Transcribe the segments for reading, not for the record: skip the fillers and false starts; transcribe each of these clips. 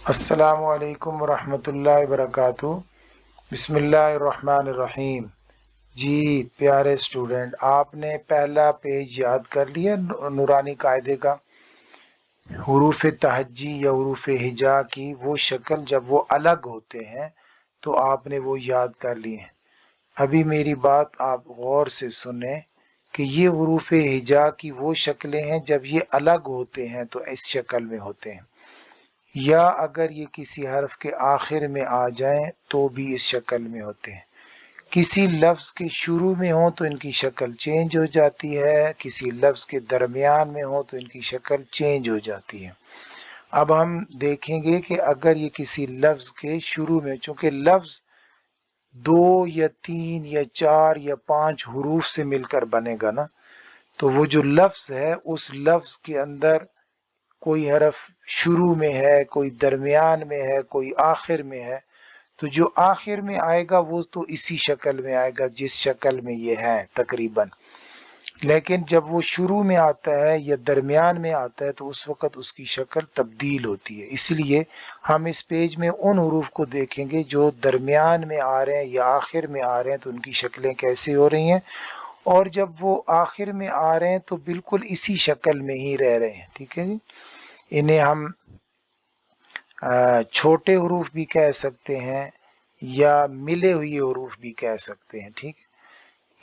السلام علیکم ورحمۃ اللہ وبرکاتہ۔ بسم اللہ الرحمن الرحیم۔ جی پیارے اسٹوڈنٹ، آپ نے پہلا پیج یاد کر لیا نورانی قاعدے کا؟ حروف تہجی یا حروف ہجا کی وہ شکل جب وہ الگ ہوتے ہیں تو آپ نے وہ یاد کر لی ہیں۔ ابھی میری بات آپ غور سے سنیں کہ یہ حروف ہجا کی وہ شکلیں ہیں جب یہ الگ ہوتے ہیں تو اس شکل میں ہوتے ہیں، یا اگر یہ کسی حرف کے آخر میں آ جائیں تو بھی اس شکل میں ہوتے ہیں۔ کسی لفظ کے شروع میں ہوں تو ان کی شکل چینج ہو جاتی ہے، کسی لفظ کے درمیان میں ہوں تو ان کی شکل چینج ہو جاتی ہے۔ اب ہم دیکھیں گے کہ اگر یہ کسی لفظ کے شروع میں، چونکہ لفظ 2 یا 3 یا 4 یا 5 حروف سے مل کر بنے گا نا، تو وہ جو لفظ ہے اس لفظ کے اندر کوئی حرف شروع میں ہے، کوئی درمیان میں ہے، کوئی آخر میں ہے، تو جو آخر میں آئے گا وہ تو اسی شکل میں آئے گا جس شکل میں یہ ہے تقریباً، لیکن جب وہ شروع میں آتا ہے یا درمیان میں آتا ہے تو اس وقت اس کی شکل تبدیل ہوتی ہے۔ اس لیے ہم اس پیج میں ان حروف کو دیکھیں گے جو درمیان میں آ رہے ہیں یا آخر میں آ رہے ہیں تو ان کی شکلیں کیسے ہو رہی ہیں، اور جب وہ آخر میں آ رہے ہیں تو بالکل اسی شکل میں ہی رہ رہے ہیں۔ ٹھیک ہے جی، انہیں ہم چھوٹے حروف بھی کہہ سکتے ہیں یا ملے ہوئے حروف بھی کہہ سکتے ہیں۔ ٹھیک،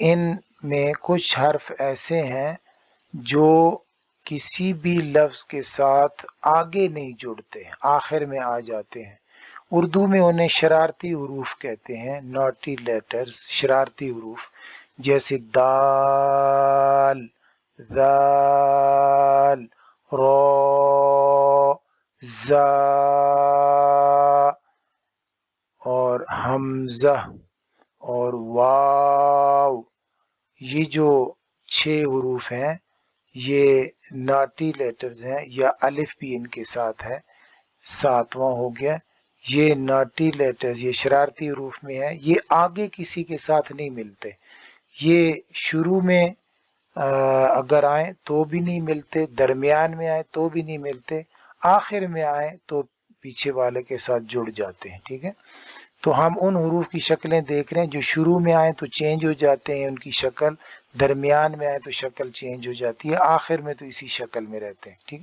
ان میں کچھ حرف ایسے ہیں جو کسی بھی لفظ کے ساتھ آگے نہیں جڑتے، آخر میں آ جاتے ہیں۔ اردو میں انہیں شرارتی حروف کہتے ہیں، نوٹی لیٹرز، شرارتی حروف، جیسے دال، ذال، رو، زا اور حمزہ اور واو۔ یہ جو 6 حروف ہیں یہ ناٹی لیٹرز ہیں، یا الف بھی ان کے ساتھ ہے، 7واں ہو گیا۔ یہ ناٹی لیٹرز، یہ شرارتی حروف میں ہے، یہ آگے کسی کے ساتھ نہیں ملتے، یہ شروع میں اگر آئیں تو بھی نہیں ملتے، درمیان میں آئیں تو بھی نہیں ملتے، آخر میں آئیں تو پیچھے والے کے ساتھ جڑ جاتے ہیں۔ ٹھیک ہے، تو ہم ان حروف کی شکلیں دیکھ رہے ہیں جو شروع میں آئیں تو چینج ہو جاتے ہیں ان کی شکل، درمیان میں آئیں تو شکل چینج ہو جاتی ہے، آخر میں تو اسی شکل میں رہتے ہیں۔ ٹھیک،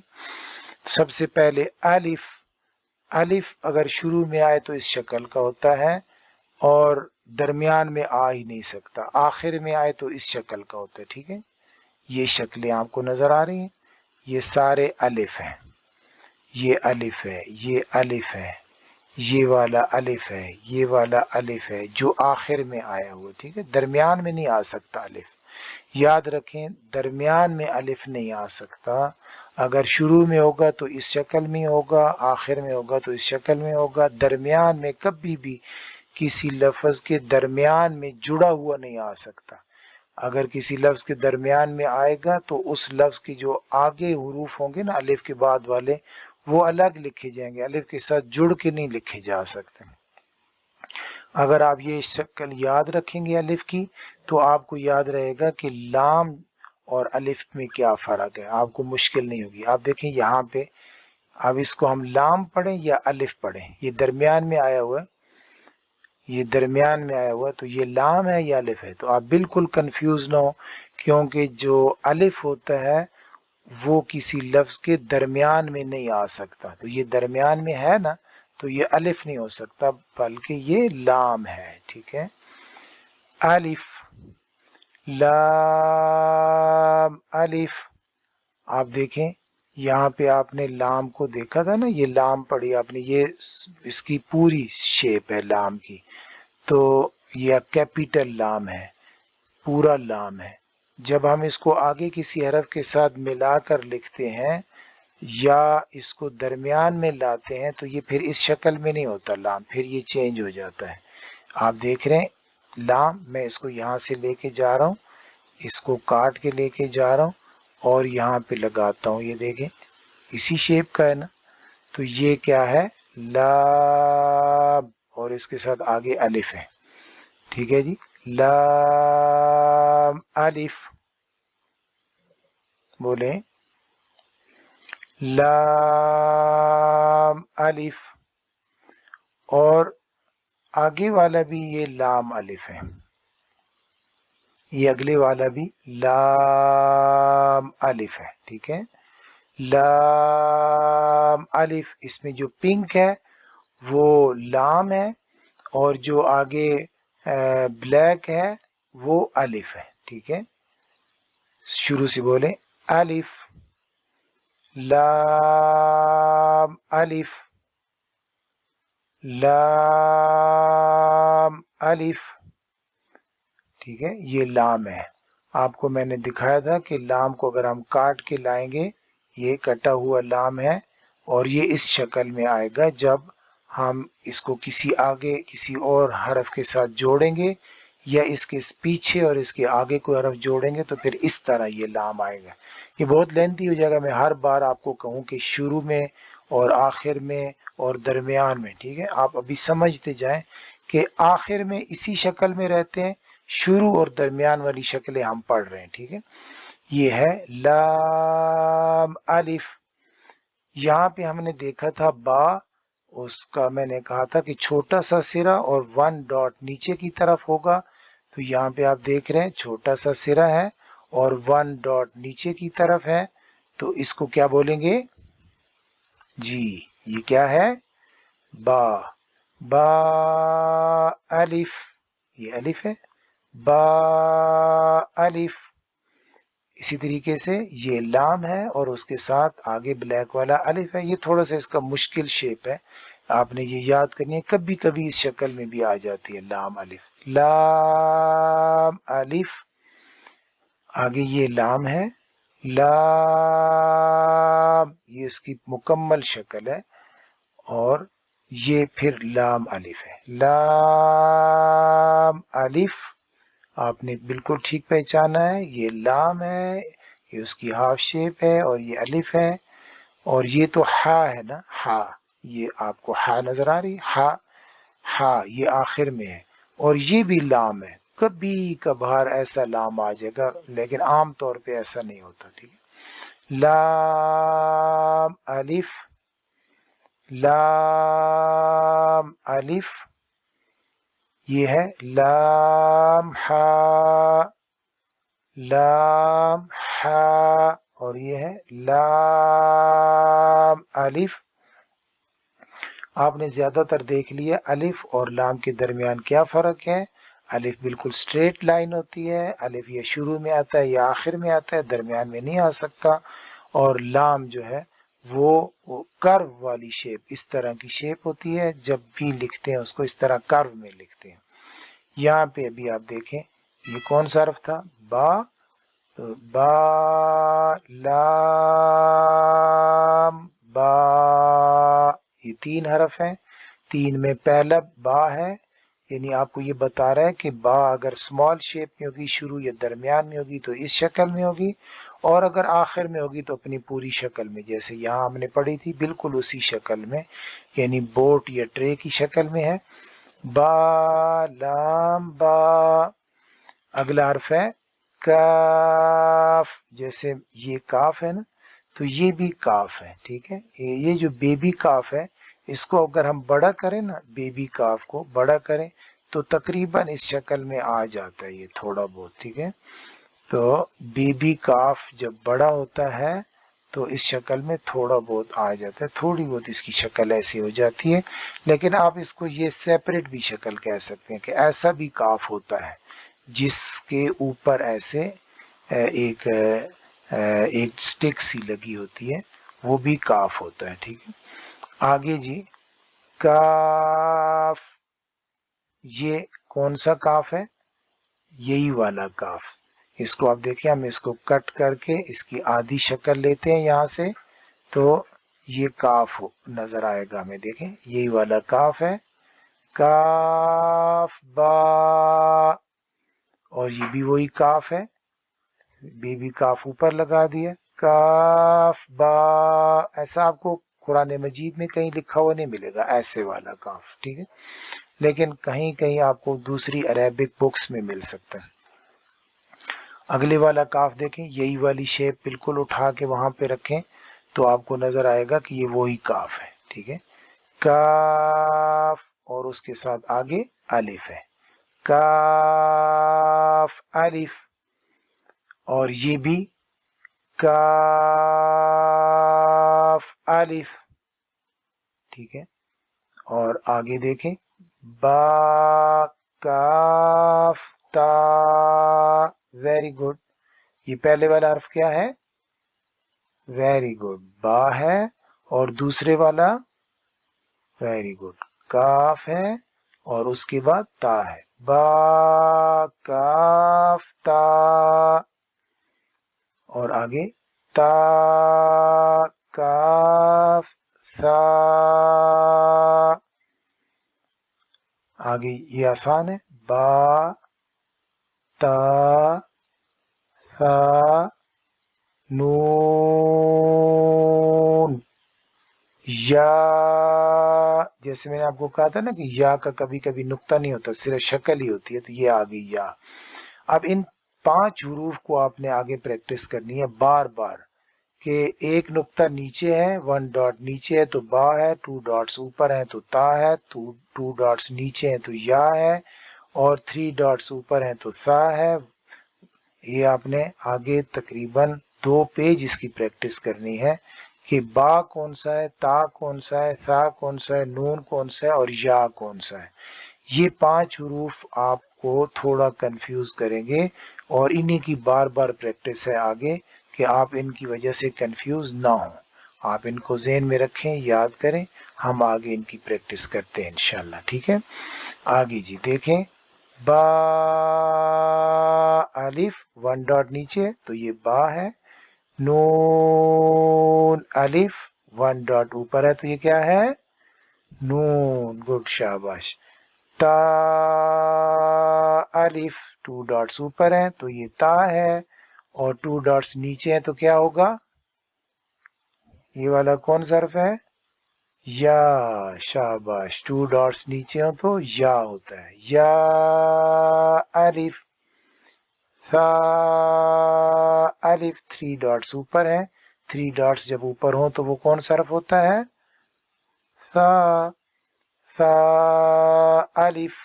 تو سب سے پہلے الف۔ الف اگر شروع میں آئے تو اس شکل کا ہوتا ہے اور درمیان میں آ ہی نہیں سکتا، آخر میں آئے تو اس شکل کا ہوتا ہے۔ ٹھیک ہے، یہ شکلیں آپ کو نظر آ رہی ہیں، یہ سارے الف ہیں، یہ الف ہے، یہ الف ہے، یہ والا الف ہے، یہ والا الف ہے جو آخر میں آیا ہوا۔ ٹھیک ہے، درمیان میں نہیں آ سکتا الف، یاد رکھیں درمیان میں الف نہیں آ سکتا، اگر شروع میں ہوگا تو اس شکل میں ہوگا، آخر میں ہوگا تو اس شکل میں ہوگا، درمیان میں کبھی بھی کسی لفظ کے درمیان میں جڑا ہوا نہیں آ سکتا۔ اگر کسی لفظ کے درمیان میں آئے گا تو اس لفظ کی جو آگے حروف ہوں گے نا الف کے بعد والے، وہ الگ لکھے جائیں گے، الف کے ساتھ جڑ کے نہیں لکھے جا سکتے۔ اگر آپ یہ شکل یاد رکھیں گے الف کی تو آپ کو یاد رہے گا کہ لام اور الف میں کیا فرق ہے، آپ کو مشکل نہیں ہوگی۔ آپ دیکھیں یہاں پہ، اب اس کو ہم لام پڑھیں یا الف پڑھیں، یہ درمیان میں آیا ہوا ہے، یہ درمیان میں آیا ہوا، تو یہ لام ہے یا الف ہے، تو آپ بالکل کنفیوز نہ ہو، کیونکہ جو الف ہوتا ہے وہ کسی لفظ کے درمیان میں نہیں آ سکتا، تو یہ درمیان میں ہے نا تو یہ الف نہیں ہو سکتا بلکہ یہ لام ہے۔ ٹھیک ہے، الف، لام، الف۔ آپ دیکھیں یہاں پہ آپ نے لام کو دیکھا تھا نا، یہ لام پڑھی آپ نے، یہ اس کی پوری شیپ ہے لام کی، تو یہ کیپیٹل لام ہے، پورا لام ہے۔ جب ہم اس کو آگے کسی حرف کے ساتھ ملا کر لکھتے ہیں یا اس کو درمیان میں لاتے ہیں تو یہ پھر اس شکل میں نہیں ہوتا لام، پھر یہ چینج ہو جاتا ہے۔ آپ دیکھ رہے ہیں لام، میں اس کو یہاں سے لے کے جا رہا ہوں، اس کو کاٹ کے لے کے جا رہا ہوں اور یہاں پہ لگاتا ہوں، یہ دیکھیں اسی شیپ کا ہے نا، تو یہ کیا ہے، لام، اور اس کے ساتھ آگے الف ہے۔ ٹھیک ہے جی، لام الف، بولیں لام الف۔ اور آگے والا بھی یہ لام الف ہے، یہ اگلے والا بھی لام الف ہے، ٹھیک ہے، لام الف، اس میں جو پنک ہے وہ لام ہے اور جو آگے بلیک ہے وہ الف ہے، ٹھیک ہے، شروع سے بولیں الف لام الف لام الف، ٹھیک ہے، یہ لام ہے۔ آپ کو میں نے دکھایا تھا کہ لام کو اگر ہم کاٹ کے لائیں گے، یہ کٹا ہوا لام ہے اور یہ اس شکل میں آئے گا جب ہم اس کو کسی آگے کسی اور حرف کے ساتھ جوڑیں گے یا اس کے پیچھے اور اس کے آگے کوئی حرف جوڑیں گے تو پھر اس طرح یہ لام آئے گا۔ یہ بہت لینتھی ہو جائے گا، میں ہر بار آپ کو کہوں کہ شروع میں اور آخر میں اور درمیان میں، ٹھیک ہے، آپ ابھی سمجھتے جائیں کہ آخر میں اسی شکل میں رہتے ہیں، شروع اور درمیان والی شکلیں ہم پڑھ رہے ہیں، ٹھیک ہے۔ یہ ہے لام الف۔ یہاں پہ ہم نے دیکھا تھا با، اس کا میں نے کہا تھا کہ چھوٹا سا سرا اور 1 ڈاٹ نیچے کی طرف ہوگا، تو یہاں پہ آپ دیکھ رہے ہیں چھوٹا سا سرا ہے اور 1 ڈاٹ نیچے کی طرف ہے، تو اس کو کیا بولیں گے؟ جی یہ کیا ہے؟ با، با الف، یہ الف ہے، با الف۔ اسی طریقے سے یہ لام ہے اور اس کے ساتھ آگے بلیک والا الف ہے۔ یہ تھوڑا سا اس کا مشکل شیپ ہے، آپ نے یہ یاد کرنی ہے، کبھی کبھی اس شکل میں بھی آ جاتی ہے لام الف، لام الف، آگے یہ لام ہے، لام، یہ اس کی مکمل شکل ہے اور یہ پھر لام الف ہے، لام الف، آپ نے بالکل ٹھیک پہچانا ہے، یہ لام ہے، یہ اس کی ہاف شیپ ہے اور یہ الف ہے، اور یہ تو ہا ہے نا، ہا، یہ آپ کو ہا نظر آ رہی، ہا، ہا یہ آخر میں ہے اور یہ بھی لام ہے، کبھی کبھار ایسا لام آ جائے گا لیکن عام طور پہ ایسا نہیں ہوتا، ٹھیک ہے، لام الف، لام الف، یہ ہے لام ہا، لام ہا، اور یہ ہے لام الف۔ آپ نے زیادہ تر دیکھ لیا الف اور لام کے درمیان کیا فرق ہے۔ الف بالکل سٹریٹ لائن ہوتی ہے، الف یا شروع میں آتا ہے یا آخر میں آتا ہے، درمیان میں نہیں آ سکتا، اور لام جو ہے وہ کرو والی شیپ، اس طرح کی شیپ ہوتی ہے، جب بھی لکھتے ہیں اس کو اس طرح کرو میں لکھتے ہیں۔ یہاں پہ ابھی آپ دیکھیں یہ کون سا حرف تھا؟ با، تو با لام با، یہ 3 حرف ہیں، 3 میں پہلا با ہے، یعنی آپ کو یہ بتا رہا ہے کہ با اگر سمال شیپ میں ہوگی، شروع یا درمیان میں ہوگی تو اس شکل میں ہوگی، اور اگر آخر میں ہوگی تو اپنی پوری شکل میں، جیسے یہاں ہم نے پڑھی تھی بالکل اسی شکل میں، یعنی بوٹ یا ٹرے کی شکل میں ہے، با لام با۔ اگلا حرف ہے کاف، جیسے یہ کاف ہے نا تو یہ بھی کاف ہے، ٹھیک ہے، یہ جو بیبی کاف ہے اس کو اگر ہم بڑا کریں نا، بیبی کاف کو بڑا کریں تو تقریباً اس شکل میں آ جاتا ہے یہ تھوڑا بہت، ٹھیک ہے، تو بیبی کاف جب بڑا ہوتا ہے تو اس شکل میں تھوڑا بہت آ جاتا ہے، تھوڑی بہت اس کی شکل ایسی ہو جاتی ہے، لیکن آپ اس کو یہ سیپریٹ بھی شکل کہہ سکتے ہیں کہ ایسا بھی کاف ہوتا ہے جس کے اوپر ایسے ایک سٹک سی لگی ہوتی ہے، وہ بھی کاف ہوتا ہے، ٹھیک ہے۔ آگے جی کاف، یہ کون سا کاف ہے؟ یہی والا کاف، اس کو آپ دیکھیں، ہم اس کو کٹ کر کے اس کی آدھی شکل لیتے ہیں یہاں سے تو یہ کاف نظر آئے گا ہمیں، دیکھیں یہی والا کاف ہے، کاف با، اور یہ بھی وہی کاف ہے، بیبی کاف اوپر لگا دیا، کاف با، ایسا آپ کو قرآن مجید میں کہیں لکھا ہوا نہیں ملے گا ایسے والا کاف، ٹھیک ہے، لیکن کہیں کہیں آپ کو دوسری عربک بکس میں مل سکتا ہے۔ اگلے والا کاف دیکھیں، یہی والی شیپ بالکل اٹھا کے وہاں پہ رکھیں تو آپ کو نظر آئے گا کہ یہ وہی کاف ہے، ٹھیک ہے، کاف، اور اس کے ساتھ آگے الف ہے، کاف الف، اور یہ بھی کاف الف، ٹھیک ہے. اور آگے دیکھیں، با کاف تا، ویری گڈ. یہ پہلے والا حرف کیا ہے؟ ویری گڈ، با ہے. اور دوسرے والا ویری گڈ کاف ہے، اور اس کے بعد تا ہے، با کاف تا. اور آگے تا کاف ثا. آگے یہ آسان ہے، با تا ثا نون. یا، جیسے میں نے آپ کو کہا تھا نا کہ یا کا کبھی کبھی نقطہ نہیں ہوتا، صرف شکل ہی ہوتی ہے، تو یہ آ گئی یا. اب ان 5 حروف کو آپ نے آگے پریکٹس کرنی ہے بار بار، کہ ایک نقطہ نیچے ہے، 1 ڈاٹ نیچے ہے تو با ہے، 2 ڈاٹس اوپر ہیں تو تا ہے، 2 ڈاٹس نیچے ہیں تو یا ہے، اور 3 ڈاٹس اوپر ہیں تو ثا ہے. یہ آپ نے آگے تقریباً 2 پیج اس کی پریکٹس کرنی ہے کہ با کون سا ہے، تا کون سا ہے، ثا کون سا ہے، نون کون سا ہے، اور یا کون سا ہے. یہ 5 حروف آپ کو تھوڑا کنفیوز کریں گے، اور انہی کی بار بار پریکٹس ہے آگے کہ آپ ان کی وجہ سے کنفیوز نہ ہوں. آپ ان کو ذہن میں رکھیں، یاد کریں، ہم آگے ان کی پریکٹس کرتے ہیں انشاءاللہ. ٹھیک ہے، آگے جی دیکھیں، با الف 1 ڈاٹ نیچے تو یہ با ہے، نون الف 1 ڈاٹ اوپر ہے تو یہ کیا ہے؟ نون. گڈ، شاباش. تا الف 2 ڈاٹس اوپر ہیں تو یہ تا ہے، اور 2 ڈاٹس نیچے ہیں تو کیا ہوگا؟ یہ والا کون سا حرف ہے؟ یا. شاباش، 2 ڈاٹس نیچے ہوں تو یا ہوتا ہے، یا الف. ثا الف 3 ڈاٹس اوپر ہیں، 3 ڈاٹس جب اوپر ہوں تو وہ کون سا حرف ہوتا ہے؟ ثا. ثا الف.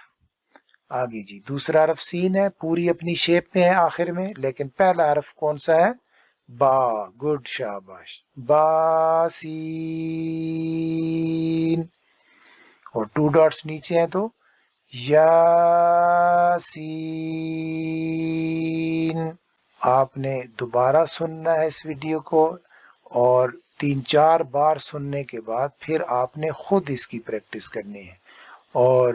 آگے جی دوسرا حرف سین ہے، پوری اپنی شیپ میں ہے آخر میں، لیکن پہلا حرف کون سا ہے؟ با. گڈ، شاباش. با سین، اور 2 ڈاٹس نیچے ہیں تو یا سین. آپ نے دوبارہ سننا ہے اس ویڈیو کو، اور 3-4 بار سننے کے بعد پھر آپ نے خود اس کی پریکٹس کرنی ہے، اور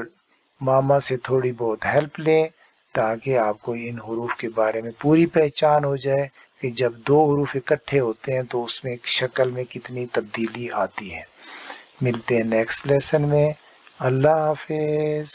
ماما سے تھوڑی بہت ہیلپ لیں تاکہ آپ کو ان حروف کے بارے میں پوری پہچان ہو جائے کہ جب 2 حروف اکٹھے ہوتے ہیں تو اس میں شکل میں کتنی تبدیلی آتی ہے. ملتے ہیں نیکسٹ لیسن میں. اللہ حافظ.